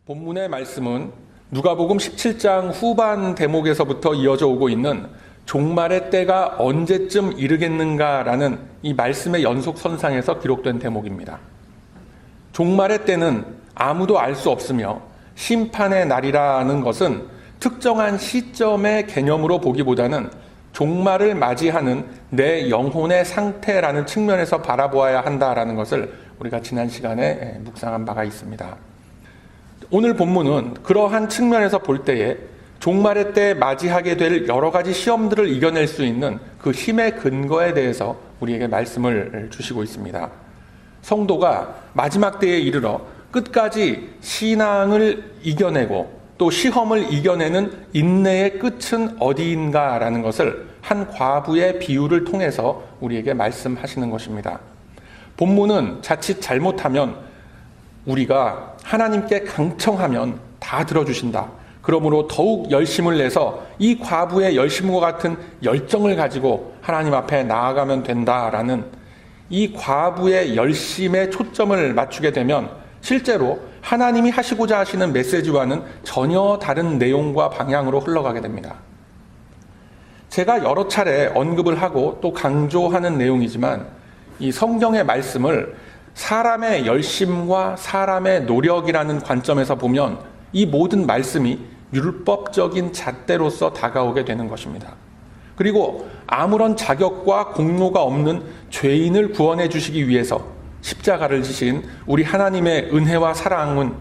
본문의 말씀은 누가복음 17장 후반 대목에서부터 이어져 오고 있는 종말의 때가 언제쯤 이르겠는가라는 이 말씀의 연속선상에서 기록된 대목입니다. 종말의 때는 아무도 알 수 없으며 심판의 날이라는 것은 특정한 시점의 개념으로 보기보다는 종말을 맞이하는 내 영혼의 상태라는 측면에서 바라보아야 한다라는 것을 우리가 지난 시간에 묵상한 바가 있습니다. 오늘 본문은 그러한 측면에서 볼 때에 종말의 때 맞이하게 될 여러 가지 시험들을 이겨낼 수 있는 그 힘의 근거에 대해서 우리에게 말씀을 주시고 있습니다. 성도가 마지막 때에 이르러 끝까지 신앙을 이겨내고 또 시험을 이겨내는 인내의 끝은 어디인가라는 것을 한 과부의 비유를 통해서 우리에게 말씀하시는 것입니다. 본문은 자칫 잘못하면 우리가 하나님께 강청하면 다 들어주신다. 그러므로 더욱 열심을 내서 이 과부의 열심과 같은 열정을 가지고 하나님 앞에 나아가면 된다라는 이 과부의 열심에 초점을 맞추게 되면 실제로 하나님이 하시고자 하시는 메시지와는 전혀 다른 내용과 방향으로 흘러가게 됩니다. 제가 여러 차례 언급을 하고 또 강조하는 내용이지만 이 성경의 말씀을 사람의 열심과 사람의 노력이라는 관점에서 보면 이 모든 말씀이 율법적인 잣대로서 다가오게 되는 것입니다. 그리고 아무런 자격과 공로가 없는 죄인을 구원해 주시기 위해서 십자가를 지신 우리 하나님의 은혜와 사랑은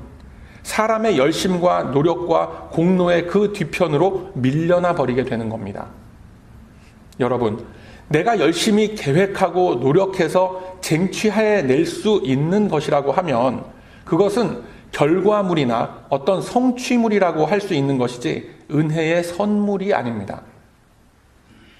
사람의 열심과 노력과 공로의 그 뒤편으로 밀려나 버리게 되는 겁니다. 여러분, 내가 열심히 계획하고 노력해서 쟁취해낼 수 있는 것이라고 하면 그것은 결과물이나 어떤 성취물이라고 할 수 있는 것이지 은혜의 선물이 아닙니다.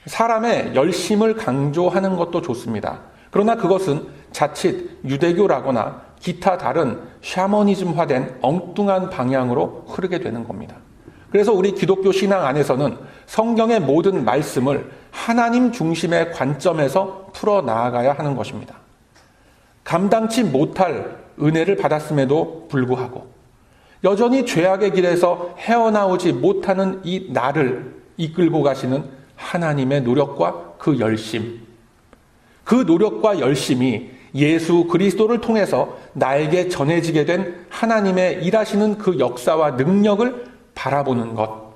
사람의 열심을 강조하는 것도 좋습니다. 그러나 그것은 자칫 유대교라거나 기타 다른 샤머니즘화된 엉뚱한 방향으로 흐르게 되는 겁니다. 그래서 우리 기독교 신앙 안에서는 성경의 모든 말씀을 하나님 중심의 관점에서 풀어나가야 하는 것입니다. 감당치 못할 은혜를 받았음에도 불구하고 여전히 죄악의 길에서 헤어나오지 못하는 이 나를 이끌고 가시는 하나님의 노력과 그 열심, 그 노력과 열심이 예수 그리스도를 통해서 나에게 전해지게 된 하나님의 일하시는 그 역사와 능력을 바라보는 것.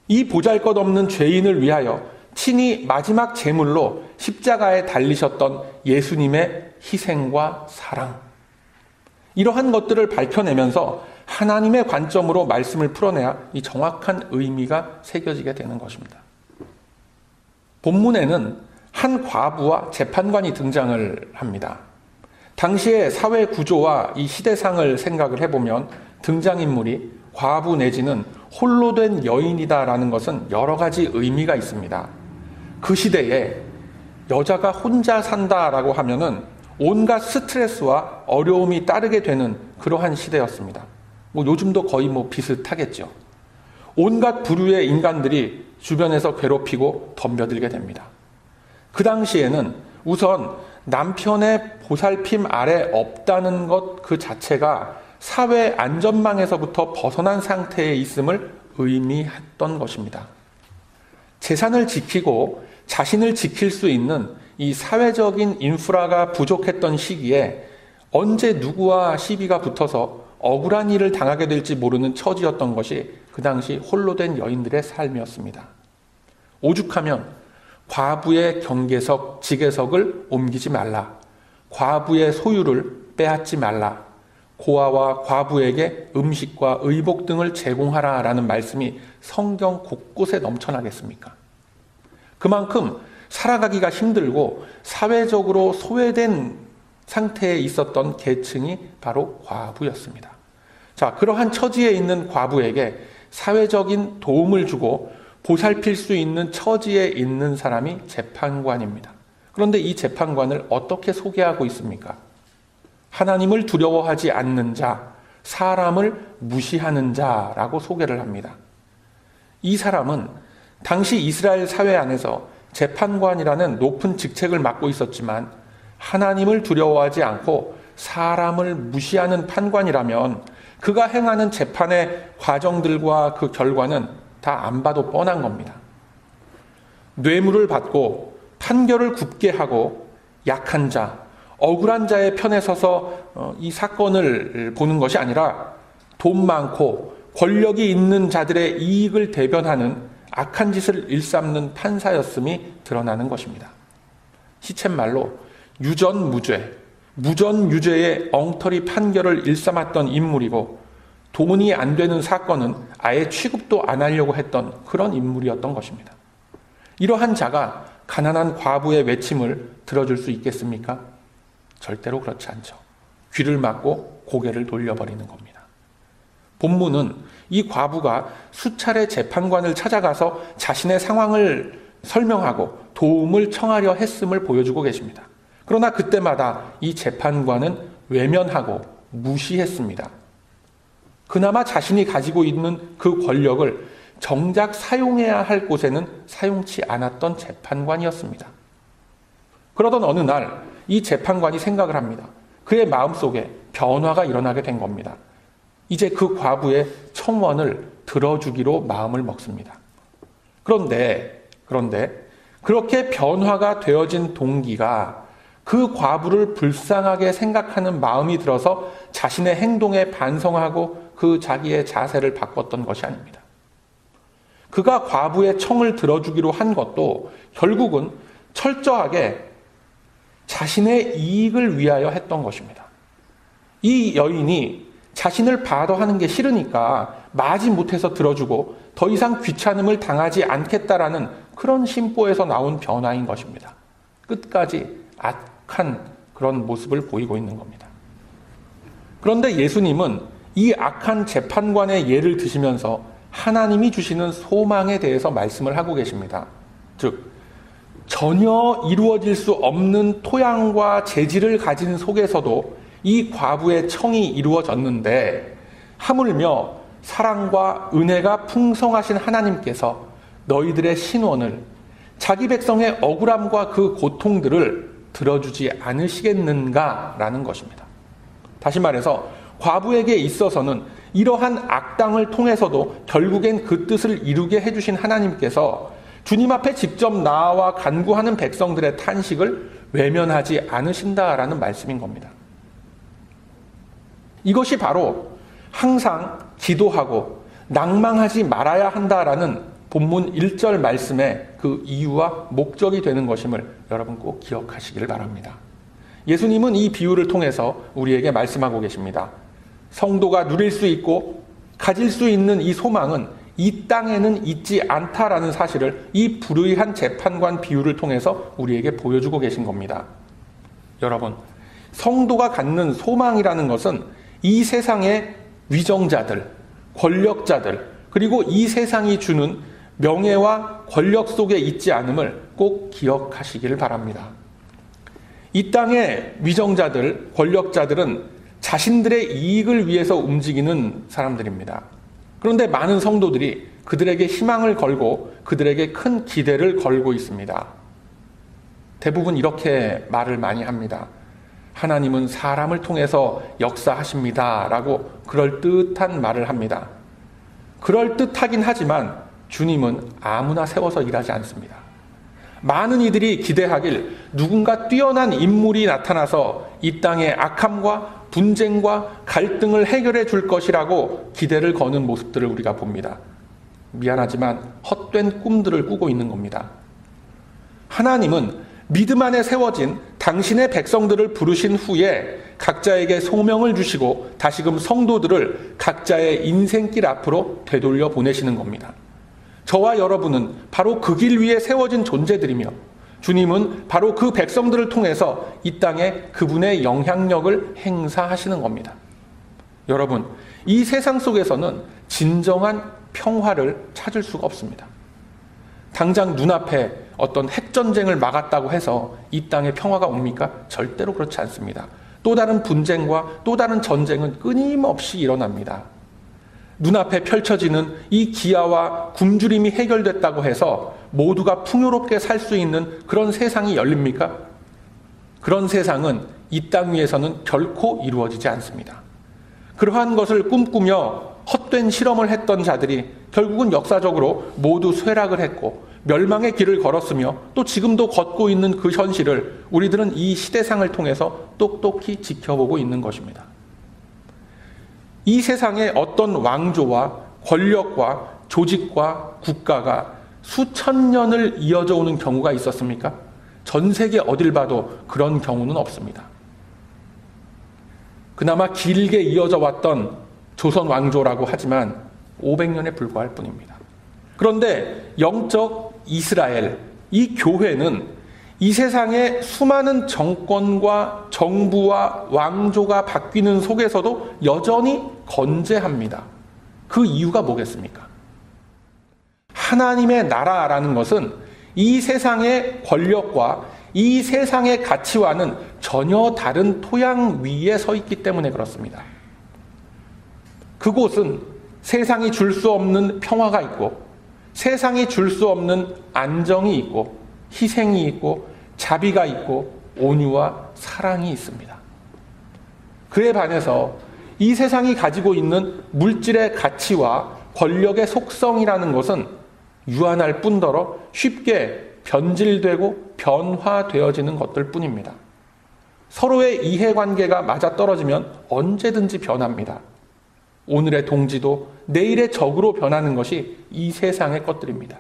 이 보잘것없는 죄인을 위하여 친히 마지막 제물로 십자가에 달리셨던 예수님의 희생과 사랑. 이러한 것들을 밝혀내면서 하나님의 관점으로 말씀을 풀어내야 이 정확한 의미가 새겨지게 되는 것입니다. 본문에는 한 과부와 재판관이 등장을 합니다. 당시의 사회 구조와 이 시대상을 생각을 해보면 등장인물이 과부 내지는 홀로 된 여인이다라는 것은 여러 가지 의미가 있습니다. 그 시대에 여자가 혼자 산다라고 하면은 온갖 스트레스와 어려움이 따르게 되는 그러한 시대였습니다. 요즘도 거의 비슷하겠죠. 온갖 부류의 인간들이 주변에서 괴롭히고 덤벼들게 됩니다. 그 당시에는 우선 남편의 보살핌 아래 없다는 것 그 자체가 사회 안전망에서부터 벗어난 상태에 있음을 의미했던 것입니다. 재산을 지키고 자신을 지킬 수 있는 이 사회적인 인프라가 부족했던 시기에 언제 누구와 시비가 붙어서 억울한 일을 당하게 될지 모르는 처지였던 것이 그 당시 홀로 된 여인들의 삶이었습니다. 오죽하면 과부의 경계석, 지계석을 옮기지 말라. 과부의 소유를 빼앗지 말라. 고아와 과부에게 음식과 의복 등을 제공하라라는 말씀이 성경 곳곳에 넘쳐나겠습니까? 그만큼 살아가기가 힘들고 사회적으로 소외된 상태에 있었던 계층이 바로 과부였습니다. 자, 그러한 처지에 있는 과부에게 사회적인 도움을 주고 보살필 수 있는 처지에 있는 사람이 재판관입니다. 그런데 이 재판관을 어떻게 소개하고 있습니까? 하나님을 두려워하지 않는 자, 사람을 무시하는 자라고 소개를 합니다. 이 사람은 당시 이스라엘 사회 안에서 재판관이라는 높은 직책을 맡고 있었지만 하나님을 두려워하지 않고 사람을 무시하는 판관이라면 그가 행하는 재판의 과정들과 그 결과는 다 안 봐도 뻔한 겁니다. 뇌물을 받고 판결을 굽게 하고 약한 자, 억울한 자의 편에 서서 이 사건을 보는 것이 아니라 돈 많고 권력이 있는 자들의 이익을 대변하는 악한 짓을 일삼는 판사였음이 드러나는 것입니다. 시쳇말로 유전무죄, 무전유죄의 엉터리 판결을 일삼았던 인물이고 돈이 안 되는 사건은 아예 취급도 안 하려고 했던 그런 인물이었던 것입니다. 이러한 자가 가난한 과부의 외침을 들어줄 수 있겠습니까? 절대로 그렇지 않죠. 귀를 막고 고개를 돌려버리는 겁니다. 본문은 이 과부가 수차례 재판관을 찾아가서 자신의 상황을 설명하고 도움을 청하려 했음을 보여주고 계십니다. 그러나 그때마다 이 재판관은 외면하고 무시했습니다. 그나마 자신이 가지고 있는 그 권력을 정작 사용해야 할 곳에는 사용치 않았던 재판관이었습니다. 그러던 어느 날 이 재판관이 생각을 합니다. 그의 마음속에 변화가 일어나게 된 겁니다. 이제 그 과부의 청원을 들어주기로 마음을 먹습니다. 그런데 그렇게 변화가 되어진 동기가 그 과부를 불쌍하게 생각하는 마음이 들어서 자신의 행동에 반성하고 그 자기의 자세를 바꿨던 것이 아닙니다. 그가 과부의 청을 들어주기로 한 것도 결국은 철저하게 자신의 이익을 위하여 했던 것입니다. 이 여인이 자신을 바더하는 게 싫으니까 마지 못해서 들어주고 더 이상 귀찮음을 당하지 않겠다라는 그런 심보에서 나온 변화인 것입니다. 끝까지 악한 그런 모습을 보이고 있는 겁니다. 그런데 예수님은 이 악한 재판관의 예를 드시면서 하나님이 주시는 소망에 대해서 말씀을 하고 계십니다. 즉 전혀 이루어질 수 없는 토양과 재질을 가진 속에서도 이 과부의 청이 이루어졌는데 하물며 사랑과 은혜가 풍성하신 하나님께서 너희들의 신원을 자기 백성의 억울함과 그 고통들을 들어주지 않으시겠는가라는 것입니다. 다시 말해서 과부에게 있어서는 이러한 악당을 통해서도 결국엔 그 뜻을 이루게 해주신 하나님께서 주님 앞에 직접 나와 간구하는 백성들의 탄식을 외면하지 않으신다라는 말씀인 겁니다. 이것이 바로 항상 기도하고 낭망하지 말아야 한다라는 본문 1절 말씀의 그 이유와 목적이 되는 것임을 여러분 꼭 기억하시기를 바랍니다. 예수님은 이 비유를 통해서 우리에게 말씀하고 계십니다. 성도가 누릴 수 있고 가질 수 있는 이 소망은 이 땅에는 있지 않다라는 사실을 이 불의한 재판관 비유를 통해서 우리에게 보여주고 계신 겁니다. 여러분, 성도가 갖는 소망이라는 것은 이 세상의 위정자들, 권력자들, 그리고 이 세상이 주는 명예와 권력 속에 있지 않음을 꼭 기억하시기를 바랍니다. 이 땅의 위정자들, 권력자들은 자신들의 이익을 위해서 움직이는 사람들입니다. 그런데 많은 성도들이 그들에게 희망을 걸고 그들에게 큰 기대를 걸고 있습니다. 대부분 이렇게 말을 많이 합니다. 하나님은 사람을 통해서 역사하십니다. 라고 그럴듯한 말을 합니다. 그럴듯하긴 하지만 주님은 아무나 세워서 일하지 않습니다. 많은 이들이 기대하길 누군가 뛰어난 인물이 나타나서 이 땅의 악함과 분쟁과 갈등을 해결해 줄 것이라고 기대를 거는 모습들을 우리가 봅니다. 미안하지만 헛된 꿈들을 꾸고 있는 겁니다. 하나님은 믿음 안에 세워진 당신의 백성들을 부르신 후에 각자에게 소명을 주시고 다시금 성도들을 각자의 인생길 앞으로 되돌려 보내시는 겁니다. 저와 여러분은 바로 그 길 위에 세워진 존재들이며 주님은 바로 그 백성들을 통해서 이 땅에 그분의 영향력을 행사하시는 겁니다. 여러분, 이 세상 속에서는 진정한 평화를 찾을 수가 없습니다. 당장 눈앞에 어떤 핵전쟁을 막았다고 해서 이 땅에 평화가 옵니까? 절대로 그렇지 않습니다. 또 다른 분쟁과 또 다른 전쟁은 끊임없이 일어납니다. 눈앞에 펼쳐지는 이 기아와 굶주림이 해결됐다고 해서 모두가 풍요롭게 살 수 있는 그런 세상이 열립니까? 그런 세상은 이 땅 위에서는 결코 이루어지지 않습니다. 그러한 것을 꿈꾸며 헛된 실험을 했던 자들이 결국은 역사적으로 모두 쇠락을 했고 멸망의 길을 걸었으며 또 지금도 걷고 있는 그 현실을 우리들은 이 시대상을 통해서 똑똑히 지켜보고 있는 것입니다. 이 세상에 어떤 왕조와 권력과 조직과 국가가 수천 년을 이어져 오는 경우가 있었습니까? 전 세계 어딜 봐도 그런 경우는 없습니다. 그나마 길게 이어져 왔던 조선 왕조라고 하지만 500년에 불과할 뿐입니다. 그런데 영적 이스라엘, 이 교회는 이 세상의 수많은 정권과 정부와 왕조가 바뀌는 속에서도 여전히 건재합니다. 그 이유가 뭐겠습니까? 하나님의 나라라는 것은 이 세상의 권력과 이 세상의 가치와는 전혀 다른 토양 위에 서 있기 때문에 그렇습니다. 그곳은 세상이 줄 수 없는 평화가 있고 세상이 줄 수 없는 안정이 있고 희생이 있고 자비가 있고 온유와 사랑이 있습니다. 그에 반해서 이 세상이 가지고 있는 물질의 가치와 권력의 속성이라는 것은 유한할 뿐더러 쉽게 변질되고 변화되어지는 것들 뿐입니다. 서로의 이해관계가 맞아떨어지면 언제든지 변합니다. 오늘의 동지도 내일의 적으로 변하는 것이 이 세상의 것들입니다.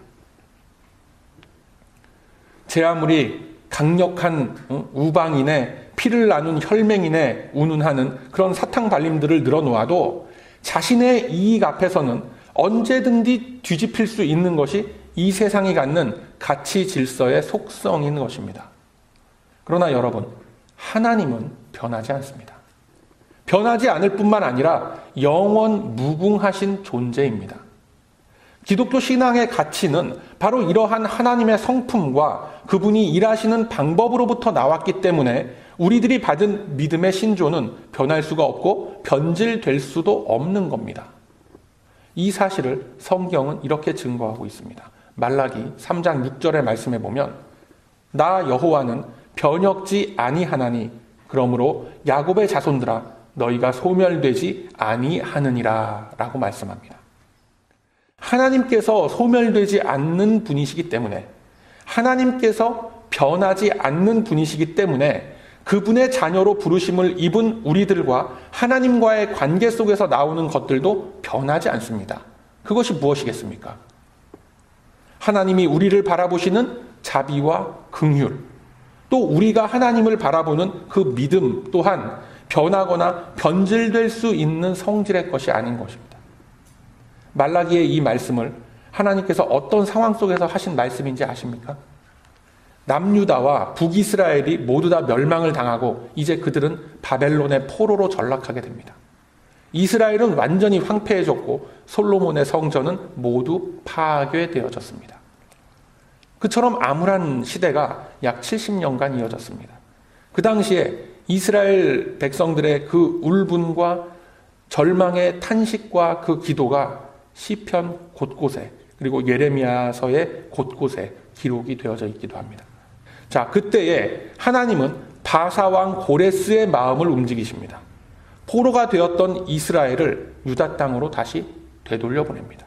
제 아무리 강력한 우방인의 피를 나눈 혈맹인의 운운하는 그런 사탕 발림들을 늘어놓아도 자신의 이익 앞에서는 언제든지 뒤집힐 수 있는 것이 이 세상이 갖는 가치 질서의 속성인 것입니다. 그러나 여러분, 하나님은 변하지 않습니다. 변하지 않을 뿐만 아니라 영원 무궁하신 존재입니다. 기독교 신앙의 가치는 바로 이러한 하나님의 성품과 그분이 일하시는 방법으로부터 나왔기 때문에 우리들이 받은 믿음의 신조는 변할 수가 없고 변질될 수도 없는 겁니다. 이 사실을 성경은 이렇게 증거하고 있습니다. 말라기 3장 6절의 말씀에 보면 나 여호와는 변혁지 아니하나니 그러므로 야곱의 자손들아 너희가 소멸되지 아니하느니라 라고 말씀합니다. 하나님께서 소멸되지 않는 분이시기 때문에 하나님께서 변하지 않는 분이시기 때문에 그분의 자녀로 부르심을 입은 우리들과 하나님과의 관계 속에서 나오는 것들도 변하지 않습니다. 그것이 무엇이겠습니까? 하나님이 우리를 바라보시는 자비와 긍휼, 또 우리가 하나님을 바라보는 그 믿음 또한 변하거나 변질될 수 있는 성질의 것이 아닌 것입니다. 말라기의 이 말씀을 하나님께서 어떤 상황 속에서 하신 말씀인지 아십니까? 남유다와 북이스라엘이 모두 다 멸망을 당하고 이제 그들은 바벨론의 포로로 전락하게 됩니다. 이스라엘은 완전히 황폐해졌고 솔로몬의 성전은 모두 파괴되어졌습니다. 그처럼 암울한 시대가 약 70년간 이어졌습니다. 그 당시에 이스라엘 백성들의 그 울분과 절망의 탄식과 그 기도가 시편 곳곳에 그리고 예레미야서의 곳곳에 기록이 되어져 있기도 합니다. 자, 그때에 하나님은 바사왕 고레스의 마음을 움직이십니다. 포로가 되었던 이스라엘을 유다 땅으로 다시 되돌려 보냅니다.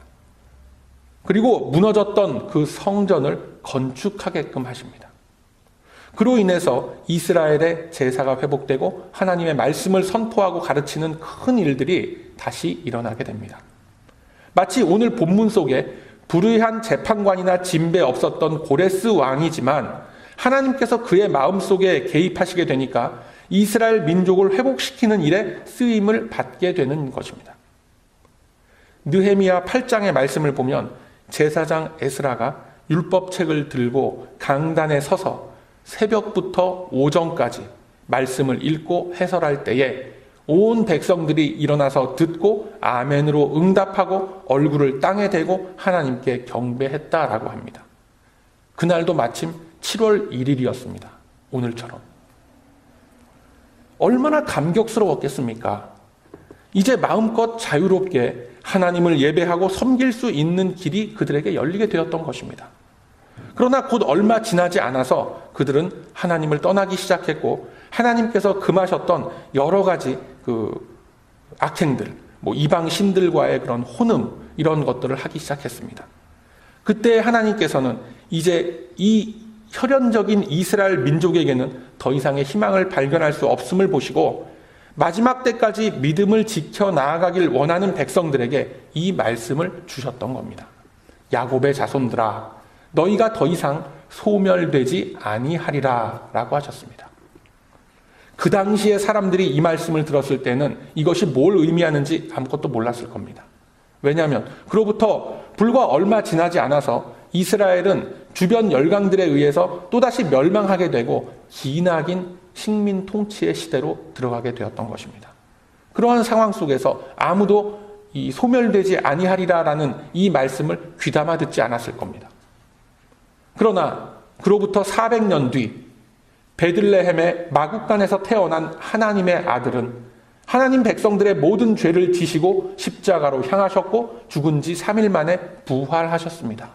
그리고 무너졌던 그 성전을 건축하게끔 하십니다. 그로 인해서 이스라엘의 제사가 회복되고 하나님의 말씀을 선포하고 가르치는 큰 일들이 다시 일어나게 됩니다. 마치 오늘 본문 속에 불의한 재판관이나 진배 없었던 고레스 왕이지만 하나님께서 그의 마음속에 개입하시게 되니까 이스라엘 민족을 회복시키는 일에 쓰임을 받게 되는 것입니다. 느헤미야 8장의 말씀을 보면 제사장 에스라가 율법책을 들고 강단에 서서 새벽부터 오전까지 말씀을 읽고 해설할 때에 온 백성들이 일어나서 듣고 아멘으로 응답하고 얼굴을 땅에 대고 하나님께 경배했다라고 합니다. 그날도 마침 7월 1일이었습니다. 오늘처럼. 얼마나 감격스러웠겠습니까? 이제 마음껏 자유롭게 하나님을 예배하고 섬길 수 있는 길이 그들에게 열리게 되었던 것입니다. 그러나 곧 얼마 지나지 않아서 그들은 하나님을 떠나기 시작했고 하나님께서 금하셨던 여러 가지 그 악행들, 이방 신들과의 그런 혼음, 이런 것들을 하기 시작했습니다. 그때 하나님께서는 이제 이 혈연적인 이스라엘 민족에게는 더 이상의 희망을 발견할 수 없음을 보시고 마지막 때까지 믿음을 지켜 나아가길 원하는 백성들에게 이 말씀을 주셨던 겁니다. 야곱의 자손들아, 너희가 더 이상 소멸되지 아니하리라 라고 하셨습니다. 그 당시에 사람들이 이 말씀을 들었을 때는 이것이 뭘 의미하는지 아무것도 몰랐을 겁니다. 왜냐하면 그로부터 불과 얼마 지나지 않아서 이스라엘은 주변 열강들에 의해서 또다시 멸망하게 되고 기나긴 식민 통치의 시대로 들어가게 되었던 것입니다. 그러한 상황 속에서 아무도 이 소멸되지 아니하리라라는 이 말씀을 귀담아 듣지 않았을 겁니다. 그러나 그로부터 400년 뒤 베들레헴의 마국간에서 태어난 하나님의 아들은 하나님 백성들의 모든 죄를 지시고 십자가로 향하셨고 죽은 지 3일 만에 부활하셨습니다.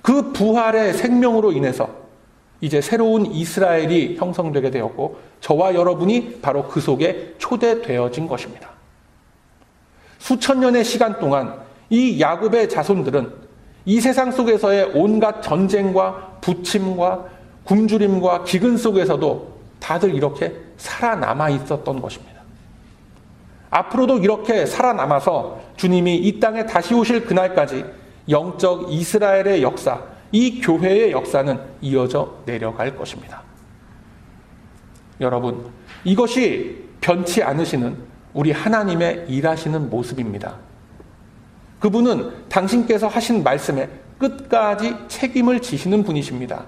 그 부활의 생명으로 인해서 이제 새로운 이스라엘이 형성되게 되었고 저와 여러분이 바로 그 속에 초대되어진 것입니다. 수천 년의 시간 동안 이 야곱의 자손들은 이 세상 속에서의 온갖 전쟁과 부침과 굶주림과 기근 속에서도 다들 이렇게 살아남아 있었던 것입니다. 앞으로도 이렇게 살아남아서 주님이 이 땅에 다시 오실 그날까지 영적 이스라엘의 역사, 이 교회의 역사는 이어져 내려갈 것입니다. 여러분, 이것이 변치 않으시는 우리 하나님의 일하시는 모습입니다. 그분은 당신께서 하신 말씀에 끝까지 책임을 지시는 분이십니다.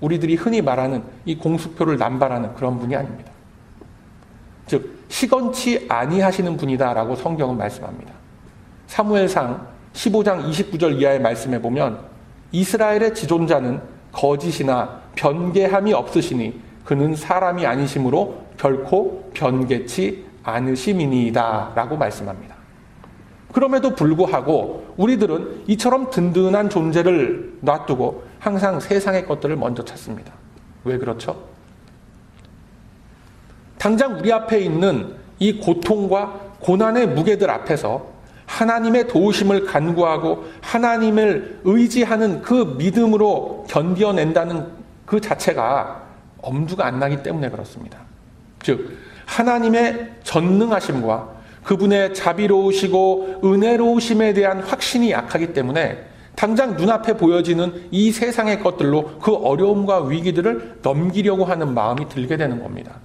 우리들이 흔히 말하는 이 공수표를 남발하는 그런 분이 아닙니다. 즉 시건치 아니하시는 분이다라고 성경은 말씀합니다. 사무엘상 15장 29절 이하의 말씀에 보면 이스라엘의 지존자는 거짓이나 변개함이 없으시니 그는 사람이 아니심으로 결코 변개치 않으심이니이다 라고 말씀합니다. 그럼에도 불구하고 우리들은 이처럼 든든한 존재를 놔두고 항상 세상의 것들을 먼저 찾습니다. 왜 그렇죠? 당장 우리 앞에 있는 이 고통과 고난의 무게들 앞에서 하나님의 도우심을 간구하고 하나님을 의지하는 그 믿음으로 견뎌낸다는 그 자체가 엄두가 안 나기 때문에 그렇습니다. 즉 하나님의 전능하심과 그분의 자비로우시고 은혜로우심에 대한 확신이 약하기 때문에 당장 눈앞에 보여지는 이 세상의 것들로 그 어려움과 위기들을 넘기려고 하는 마음이 들게 되는 겁니다.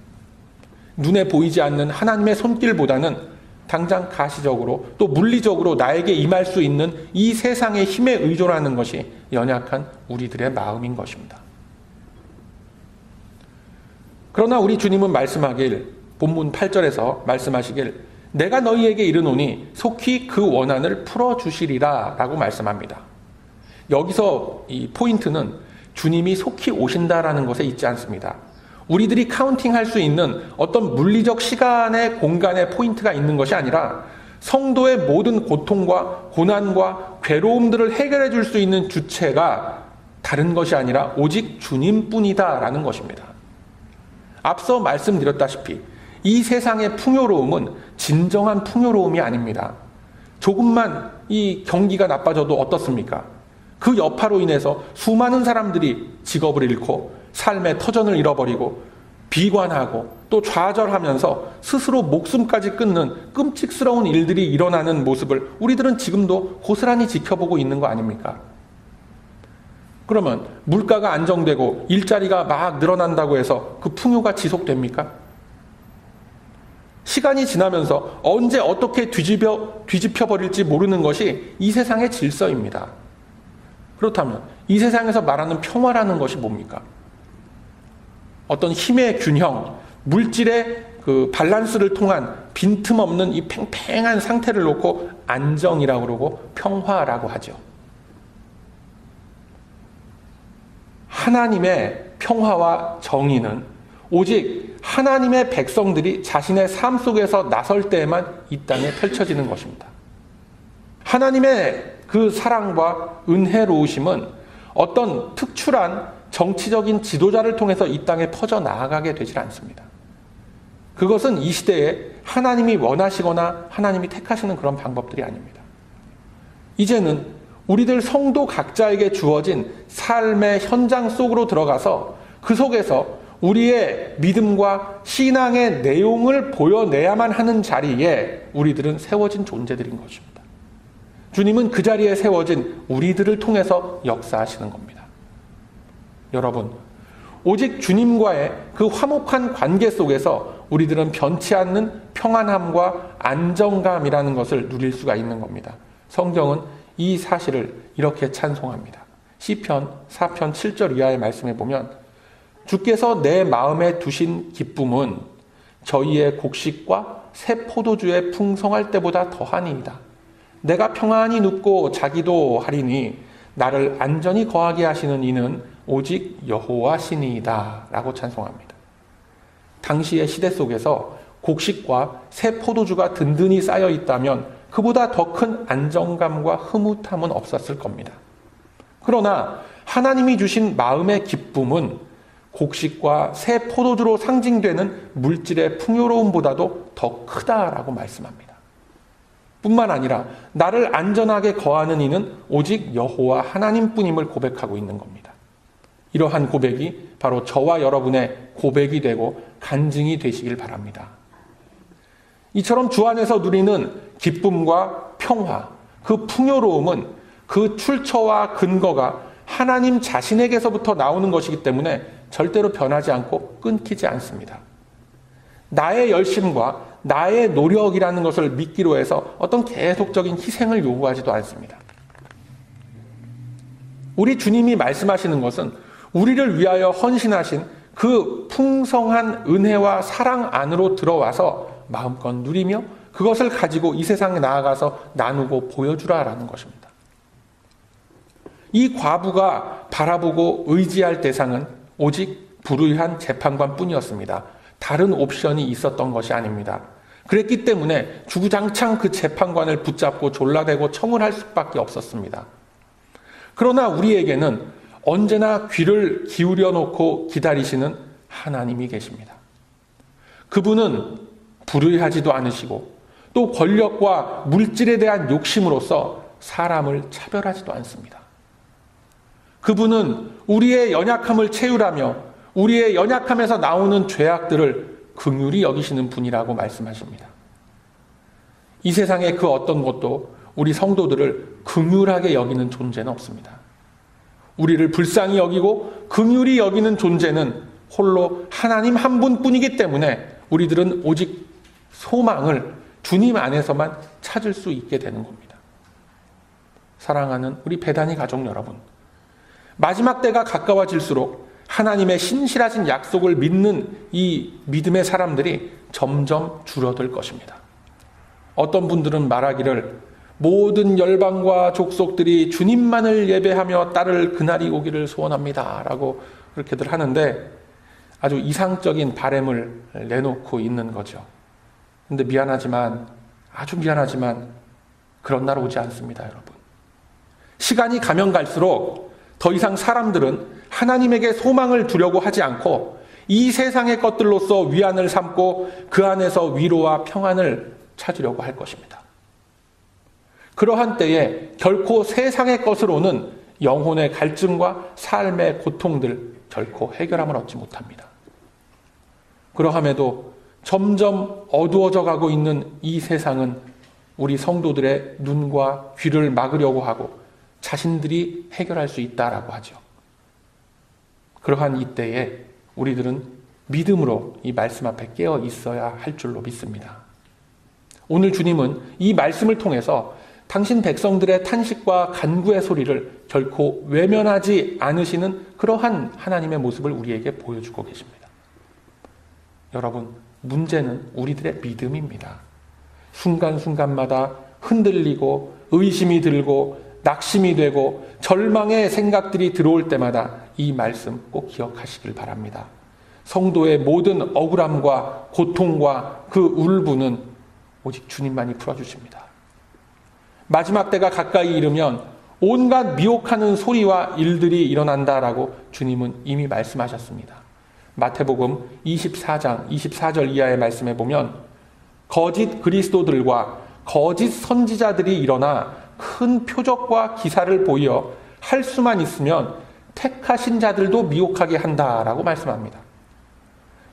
눈에 보이지 않는 하나님의 손길보다는 당장 가시적으로 또 물리적으로 나에게 임할 수 있는 이 세상의 힘에 의존하는 것이 연약한 우리들의 마음인 것입니다. 그러나 우리 주님은 말씀하길, 본문 8절에서 말씀하시길 내가 너희에게 이르노니 속히 그 원한을 풀어주시리라 라고 말씀합니다. 여기서 이 포인트는 주님이 속히 오신다라는 것에 있지 않습니다. 우리들이 카운팅할 수 있는 어떤 물리적 시간의 공간의 포인트가 있는 것이 아니라 성도의 모든 고통과 고난과 괴로움들을 해결해 줄 수 있는 주체가 다른 것이 아니라 오직 주님뿐이다라는 것입니다. 앞서 말씀드렸다시피 이 세상의 풍요로움은 진정한 풍요로움이 아닙니다. 조금만 이 경기가 나빠져도 어떻습니까? 그 여파로 인해서 수많은 사람들이 직업을 잃고 삶의 터전을 잃어버리고 비관하고 또 좌절하면서 스스로 목숨까지 끊는 끔찍스러운 일들이 일어나는 모습을 우리들은 지금도 고스란히 지켜보고 있는 거 아닙니까? 그러면 물가가 안정되고 일자리가 막 늘어난다고 해서 그 풍요가 지속됩니까? 시간이 지나면서 언제 어떻게 뒤집혀 버릴지 모르는 것이 이 세상의 질서입니다. 그렇다면 이 세상에서 말하는 평화라는 것이 뭡니까? 어떤 힘의 균형, 물질의 그 밸런스를 통한 빈틈없는 이 팽팽한 상태를 놓고 안정이라고 그러고 평화라고 하죠. 하나님의 평화와 정의는 오직 하나님의 백성들이 자신의 삶 속에서 나설 때에만 이 땅에 펼쳐지는 것입니다. 하나님의 그 사랑과 은혜로우심은 어떤 특출한 정치적인 지도자를 통해서 이 땅에 퍼져 나아가게 되질 않습니다. 그것은 이 시대에 하나님이 원하시거나 하나님이 택하시는 그런 방법들이 아닙니다. 이제는 우리들 성도 각자에게 주어진 삶의 현장 속으로 들어가서 그 속에서 우리의 믿음과 신앙의 내용을 보여내야만 하는 자리에 우리들은 세워진 존재들인 것입니다. 주님은 그 자리에 세워진 우리들을 통해서 역사하시는 겁니다. 여러분, 오직 주님과의 그 화목한 관계 속에서 우리들은 변치 않는 평안함과 안정감이라는 것을 누릴 수가 있는 겁니다. 성경은 이 사실을 이렇게 찬송합니다. 시편 4편 7절 이하의 말씀에 보면 주께서 내 마음에 두신 기쁨은 저희의 곡식과 새 포도주의 풍성할 때보다 더하니이다. 내가 평안히 눕고 자기도 하리니 나를 안전히 거하게 하시는 이는 오직 여호와시니이다 라고 찬송합니다. 당시의 시대 속에서 곡식과 새 포도주가 든든히 쌓여 있다면 그보다 더 큰 안정감과 흐뭇함은 없었을 겁니다. 그러나 하나님이 주신 마음의 기쁨은 곡식과 새 포도주로 상징되는 물질의 풍요로움보다도 더 크다라고 말씀합니다. 뿐만 아니라 나를 안전하게 거하는 이는 오직 여호와 하나님뿐임을 고백하고 있는 겁니다. 이러한 고백이 바로 저와 여러분의 고백이 되고 간증이 되시길 바랍니다. 이처럼 주 안에서 누리는 기쁨과 평화, 그 풍요로움은 그 출처와 근거가 하나님 자신에게서부터 나오는 것이기 때문에 절대로 변하지 않고 끊기지 않습니다. 나의 열심과 나의 노력이라는 것을 믿기로 해서 어떤 계속적인 희생을 요구하지도 않습니다. 우리 주님이 말씀하시는 것은 우리를 위하여 헌신하신 그 풍성한 은혜와 사랑 안으로 들어와서 마음껏 누리며 그것을 가지고 이 세상에 나아가서 나누고 보여주라라는 것입니다. 이 과부가 바라보고 의지할 대상은 오직 불의한 재판관뿐이었습니다. 다른 옵션이 있었던 것이 아닙니다. 그랬기 때문에 주구장창 그 재판관을 붙잡고 졸라대고 청을 할 수밖에 없었습니다. 그러나 우리에게는 언제나 귀를 기울여 놓고 기다리시는 하나님이 계십니다. 그분은 불의하지도 않으시고 또 권력과 물질에 대한 욕심으로써 사람을 차별하지도 않습니다. 그분은 우리의 연약함을 채우라며 우리의 연약함에서 나오는 죄악들을 긍휼히 여기시는 분이라고 말씀하십니다. 이 세상의 그 어떤 것도 우리 성도들을 긍휼하게 여기는 존재는 없습니다. 우리를 불쌍히 여기고 긍휼히 여기는 존재는 홀로 하나님 한 분뿐이기 때문에 우리들은 오직 소망을 주님 안에서만 찾을 수 있게 되는 겁니다. 사랑하는 우리 베다니 가족 여러분, 마지막 때가 가까워질수록 하나님의 신실하신 약속을 믿는 이 믿음의 사람들이 점점 줄어들 것입니다. 어떤 분들은 말하기를 모든 열방과 족속들이 주님만을 예배하며 따를 그날이 오기를 소원합니다 라고 그렇게들 하는데 아주 이상적인 바램을 내놓고 있는 거죠. 근데 아주 미안하지만 그런 날 오지 않습니다, 여러분. 시간이 가면 갈수록 더 이상 사람들은 하나님에게 소망을 두려고 하지 않고 이 세상의 것들로서 위안을 삼고 그 안에서 위로와 평안을 찾으려고 할 것입니다. 그러한 때에 결코 세상의 것으로는 영혼의 갈증과 삶의 고통들 결코 해결함을 얻지 못합니다. 그러함에도 점점 어두워져 가고 있는 이 세상은 우리 성도들의 눈과 귀를 막으려고 하고 자신들이 해결할 수 있다라고 하죠. 그러한 이때에 우리들은 믿음으로 이 말씀 앞에 깨어 있어야 할 줄로 믿습니다. 오늘 주님은 이 말씀을 통해서 당신 백성들의 탄식과 간구의 소리를 결코 외면하지 않으시는 그러한 하나님의 모습을 우리에게 보여주고 계십니다. 여러분, 문제는 우리들의 믿음입니다. 순간순간마다 흔들리고 의심이 들고 낙심이 되고 절망의 생각들이 들어올 때마다 이 말씀 꼭 기억하시길 바랍니다. 성도의 모든 억울함과 고통과 그 울분은 오직 주님만이 풀어주십니다. 마지막 때가 가까이 이르면 온갖 미혹하는 소리와 일들이 일어난다라고 주님은 이미 말씀하셨습니다. 마태복음 24장 24절 이하의 말씀에 보면 거짓 그리스도들과 거짓 선지자들이 일어나 큰 표적과 기사를 보여 할 수만 있으면 택하신 자들도 미혹하게 한다라고 말씀합니다.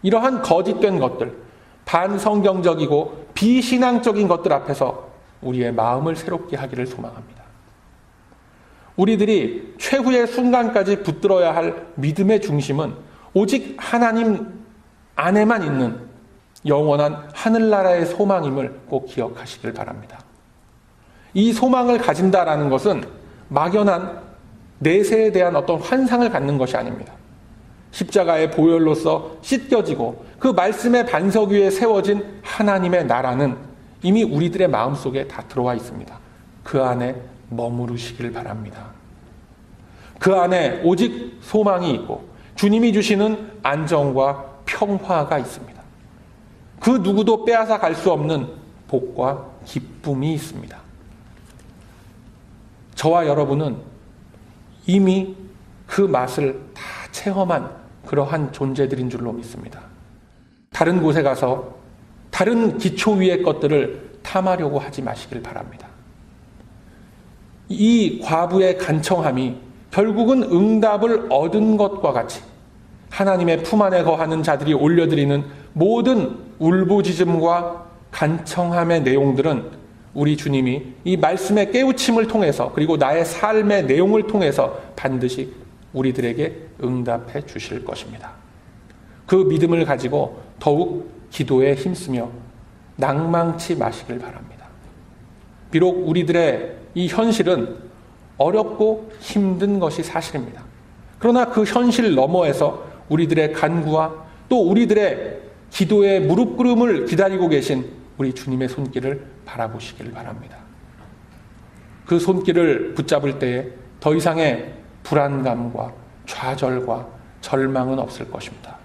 이러한 거짓된 것들, 반성경적이고 비신앙적인 것들 앞에서 우리의 마음을 새롭게 하기를 소망합니다. 우리들이 최후의 순간까지 붙들어야 할 믿음의 중심은 오직 하나님 안에만 있는 영원한 하늘나라의 소망임을 꼭 기억하시길 바랍니다. 이 소망을 가진다라는 것은 막연한 내세에 대한 어떤 환상을 갖는 것이 아닙니다. 십자가의 보혈로서 씻겨지고 그 말씀의 반석 위에 세워진 하나님의 나라는 이미 우리들의 마음속에 다 들어와 있습니다. 그 안에 머무르시길 바랍니다. 그 안에 오직 소망이 있고 주님이 주시는 안정과 평화가 있습니다. 그 누구도 빼앗아 갈 수 없는 복과 기쁨이 있습니다. 저와 여러분은 이미 그 맛을 다 체험한 그러한 존재들인 줄로 믿습니다. 다른 곳에 가서 다른 기초 위의 것들을 탐하려고 하지 마시길 바랍니다. 이 과부의 간청함이 결국은 응답을 얻은 것과 같이 하나님의 품 안에 거하는 자들이 올려드리는 모든 울부짖음과 간청함의 내용들은 우리 주님이 이 말씀의 깨우침을 통해서 그리고 나의 삶의 내용을 통해서 반드시 우리들에게 응답해 주실 것입니다. 그 믿음을 가지고 더욱 기도에 힘쓰며 낭망치 마시길 바랍니다. 비록 우리들의 이 현실은 어렵고 힘든 것이 사실입니다. 그러나 그 현실 너머에서 우리들의 간구와 또 우리들의 기도의 무릎 꿇음을 기다리고 계신 우리 주님의 손길을 바라보시길 바랍니다. 그 손길을 붙잡을 때에 더 이상의 불안감과 좌절과 절망은 없을 것입니다.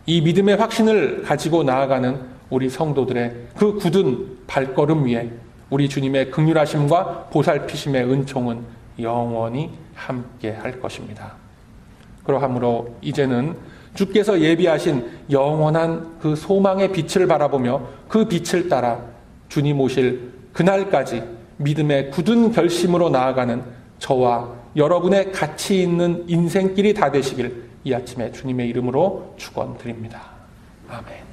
이 믿음의 확신을 가지고 나아가는 우리 성도들의 그 굳은 발걸음 위에 우리 주님의 긍휼하심과 보살피심의 은총은 영원히 함께 할 것입니다. 그러하므로 이제는 주께서 예비하신 영원한 그 소망의 빛을 바라보며 그 빛을 따라 주님 오실 그날까지 믿음의 굳은 결심으로 나아가는 저와 여러분의 가치 있는 인생길이 다 되시길 이 아침에 주님의 이름으로 축원드립니다. 아멘.